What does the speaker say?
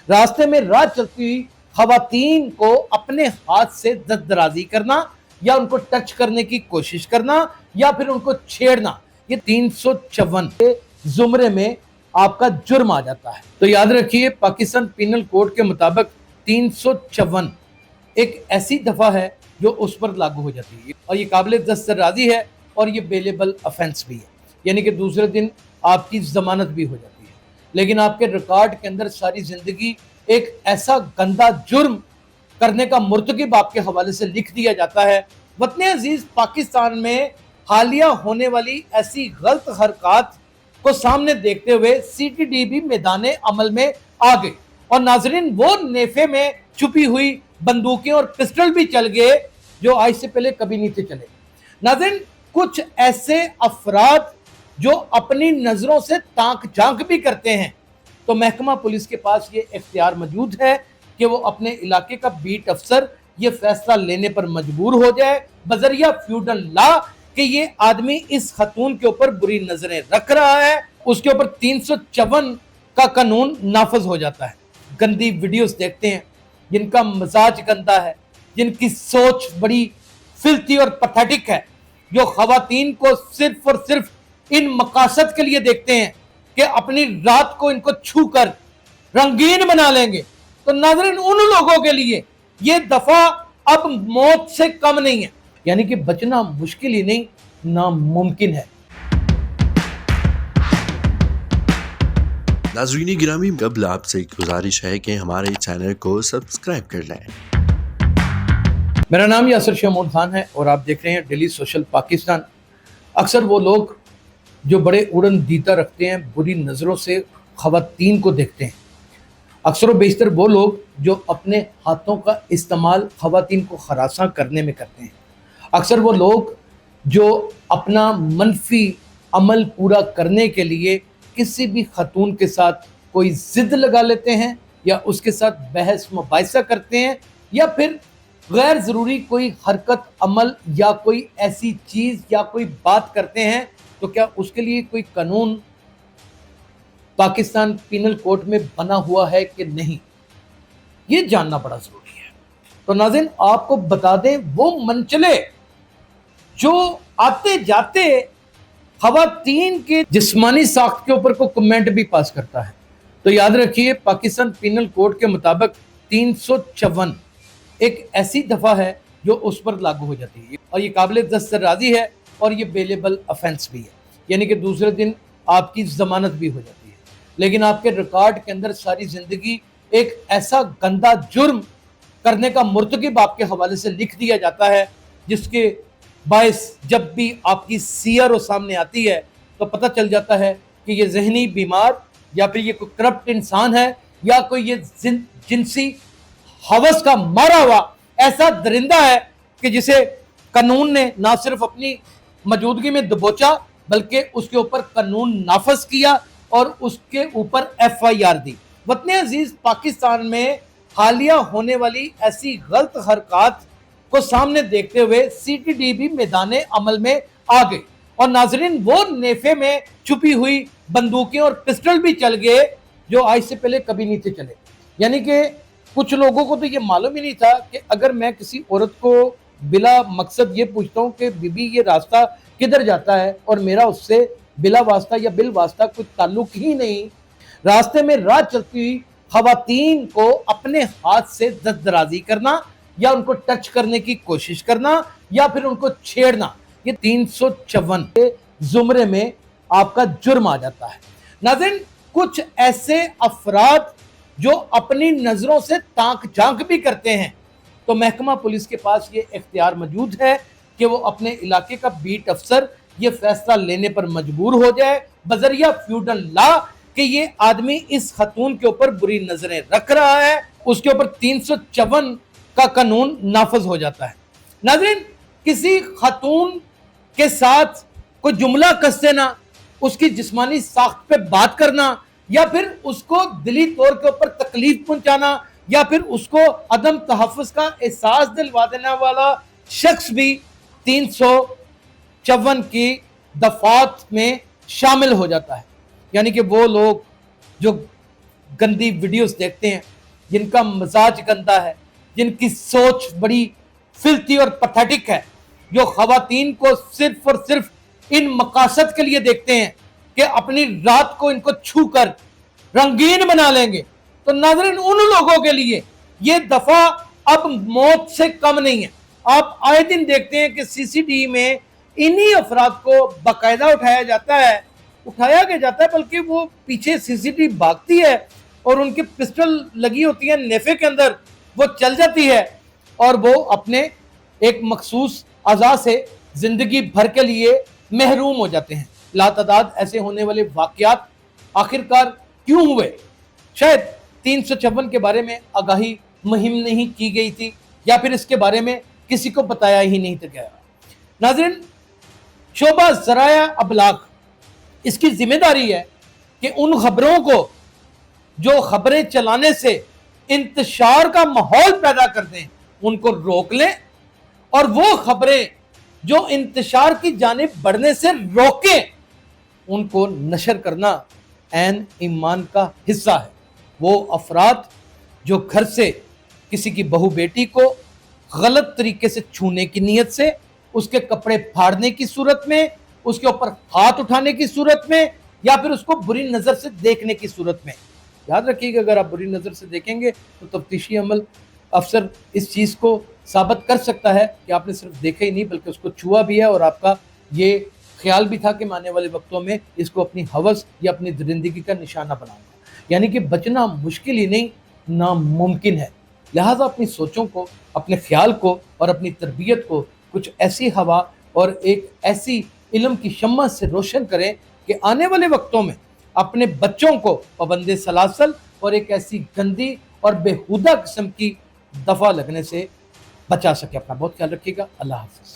रास्ते में राह चलती हुई खवातीन को अपने हाथ से दस्तदराजी करना या उनको टच करने की कोशिश करना या फिर उनको छेड़ना, ये 354 के जुमरे में आपका जुर्म आ जाता है। तो याद रखिए, पाकिस्तान पीनल कोड के मुताबिक 354 एक ऐसी दफा है जो उस पर लागू हो जाती है और ये काबिल दस्तदराजी है और ये बेलेबल ऑफेंस भी है, यानी कि दूसरे दिन आपकी जमानत भी हो जाती है, लेकिन आपके रिकॉर्ड के अंदर सारी जिंदगी एक ऐसा गंदा जुर्म करने का मुर्तकिब आपके हवाले से लिख दिया जाता है। वतन अजीज, पाकिस्तान में हालिया होने वाली ऐसी गलत हरकत को सामने देखते हुए CTD भी मैदान अमल में आ गई और नाजरीन, वो नेफे में छुपी हुई बंदूकें और पिस्टल भी चल गए जो आज से पहले कभी नहीं थे चले। नाजरीन, कुछ ऐसे अफराद जो अपनी नजरों से ताक झांक भी करते हैं, तो महकमा पुलिस के पास ये इख्तियार मौजूद है कि वो अपने इलाके का बीट अफसर ये फैसला लेने पर मजबूर हो जाए बजरिया फ्यूडल लॉ कि ये आदमी इस खतून के ऊपर बुरी नजरें रख रहा है, उसके ऊपर 354 का कानून नाफज हो जाता है। गंदी वीडियोस देखते हैं, जिनका मजाज गंदा है, जिनकी सोच बड़ी फिल्थी और पैथेटिक है, जो खवातीन को सिर्फ और सिर्फ इन मकासद के लिए देखते हैं कि अपनी रात को इनको छू कर रंगीन बना लेंगे। तो नाज़रीन, उन लोगों के लिए ये दफा अब मौत से कम नहीं है, यानी कि बचना मुश्किल ही नहीं, नामुमकिन है। नाज़रीन गिरामी, कबल आपसे एक गुजारिश है कि हमारे चैनल को सब्सक्राइब कर लें। मेरा नाम यासिर शमून खान है और आप देख रहे हैं डेली सोशल पाकिस्तान। अक्सर वो लोग जो बड़े उड़न दीता रखते हैं, बुरी नज़रों से खवातीन को देखते हैं, अक्सर व बेशतर वो लोग जो अपने हाथों का इस्तेमाल खवातीन को हरासा करने में करते हैं, अक्सर वो लोग जो अपना मनफी अमल पूरा करने के लिए किसी भी खतून के साथ कोई ज़िद लगा लेते हैं या उसके साथ बहस मुबाहिसा करते हैं या फिर गैर ज़रूरी कोई हरकत अमल या कोई ऐसी चीज़ या कोई बात करते हैं, तो क्या उसके लिए कोई कानून पाकिस्तान पीनल कोड में बना हुआ है कि नहीं, ये जानना बड़ा ज़रूरी है। तो नाज़रीन, आपको बता दें, वो मनचले जो आते जाते खवातीन के जिस्मानी साख्त के ऊपर को कमेंट भी पास करता है, तो याद रखिए, पाकिस्तान पीनल कोड के मुताबिक 354 एक ऐसी दफा है जो उस पर लागू हो जाती है और ये काबिल दस्तदराजी है और ये बेलेबल ऑफेंस भी है, यानी कि दूसरे दिन आपकी जमानत भी हो जाती है, लेकिन आपके रिकॉर्ड के अंदर सारी जिंदगी एक ऐसा गंदा जुर्म करने का मुर्तकिब आपके हवाले से लिख दिया जाता है, जिसके बायस जब भी आपकी सीआरओ सामने आती है तो पता चल जाता है कि ये जहनी बीमार या फिर ये कोई करप्ट इंसान है या कोई ये जिनसी हवस का मारा हुआ ऐसा दरिंदा है कि जिसे कानून ने ना सिर्फ अपनी मौजूदगी में दबोचा बल्कि उसके ऊपर कानून नाफज किया और उसके ऊपर FIR दी। वतन अजीज, पाकिस्तान में हालिया होने वाली ऐसी गलत हरकत को सामने देखते हुए CTD भी मैदान अमल में आ गई और नाजरीन, वो नेफे में छुपी हुई बंदूकें और पिस्टल भी चल गए जो आज से पहले कभी नहीं थे चले। यानी कि कुछ लोगों को तो ये मालूम ही नहीं था कि अगर मैं किसी औरत को बिला मकसद ये पूछता हूँ कि बीबी ये रास्ता किधर जाता है और मेरा उससे बिला वास्ता या बिल वास्ता कोई ताल्लुक ही नहीं, रास्ते में राह चलती हुई खवातीन को अपने हाथ से दस्तदराजी करना या उनको टच करने की कोशिश करना या फिर उनको छेड़ना, ये 354 के जुमरे में आपका जुर्म आ जाता है। नाज़रीन, कुछ ऐसे अफराद जो अपनी नजरों से ताक झांक भी करते हैं, तो महकमा पुलिस के पास ये इख्तियार मौजूद है कि वो अपने इलाके का बीट अफसर ये फैसला लेने पर मजबूर हो जाए बजरिया फ्यूडल लॉ कि ये आदमी इस खतून के ऊपर बुरी नजरें रख रहा है, उसके ऊपर 354 का कानून नाफज हो जाता है। नाज़रीन, किसी खतून के साथ कोई जुमला कस देना, उसकी जिस्मानी साख्त पे बात करना या फिर उसको दिली तौर के ऊपर तकलीफ पहुंचाना या फिर उसको अदम तहफ़्फ़ुज़ का एहसास दिलवा देने वाला शख्स भी 354 की दफात में शामिल हो जाता है। यानी कि वो लोग जो گندی ویڈیوز دیکھتے ہیں، جن کا مزاج گندا ہے، جن کی سوچ بڑی فلتی اور پتھیٹک ہے، جو خواتین کو صرف اور صرف ان مقاصد کے لیے دیکھتے ہیں کہ اپنی رات کو ان کو چھو کر رنگین بنا لیں گے، تو ناظرین ان لوگوں کے لیے یہ دفعہ اب موت سے کم نہیں ہے۔ آپ آئے دن دیکھتے ہیں کہ سی سی ٹی وی میں انہی افراد کو باقاعدہ اٹھایا جاتا ہے بلکہ وہ پیچھے سی سی ٹی وی بھاگتی ہے اور ان کی پسٹل لگی ہوتی ہے نیفے کے اندر، وہ چل جاتی ہے اور وہ اپنے ایک مخصوص اعضاء سے زندگی بھر کے لیے محروم ہو جاتے ہیں۔ لاتعداد ایسے ہونے والے واقعات آخرکار کیوں ہوئے؟ شاید 356 کے بارے میں آگاہی مہم نہیں کی گئی تھی، یا پھر اس کے بارے میں کسی کو بتایا ہی نہیں تھا گیا۔ ناظرین، شعبہ ذرائع ابلاغ اس کی ذمہ داری ہے کہ ان خبروں کو جو خبریں چلانے سے انتشار کا ماحول پیدا کرتے ہیں ان کو روک لیں، اور وہ خبریں جو انتشار کی جانب بڑھنے سے روکیں ان کو نشر کرنا عین ایمان کا حصہ ہے۔ وہ افراد جو گھر سے کسی کی بہو بیٹی کو غلط طریقے سے چھونے کی نیت سے، اس کے کپڑے پھاڑنے کی صورت میں، اس کے اوپر ہاتھ اٹھانے کی صورت میں، یا پھر اس کو بری نظر سے دیکھنے کی صورت میں، یاد رکھیے گا اگر آپ بری نظر سے دیکھیں گے تو تفتیشی عمل افسر اس چیز کو ثابت کر سکتا ہے کہ آپ نے صرف دیکھا ہی نہیں بلکہ اس کو چھوا بھی ہے، اور آپ کا یہ خیال بھی تھا کہ میں آنے والے وقتوں میں اس کو اپنی ہوس یا اپنی درندگی کا نشانہ بناؤں گا۔ یعنی کہ بچنا مشکل ہی نہیں، ناممکن ہے۔ لہٰذا اپنی سوچوں کو، اپنے خیال کو اور اپنی تربیت کو کچھ ایسی ہوا اور ایک ایسی علم کی شمع سے روشن کریں کہ آنے والے وقتوں میں اپنے بچوں کو پابند سلاسل اور ایک ایسی گندی اور بےہودہ قسم کی دفعہ لگنے سے بچا سکے۔ اپنا بہت خیال رکھیے گا۔ اللہ حافظ۔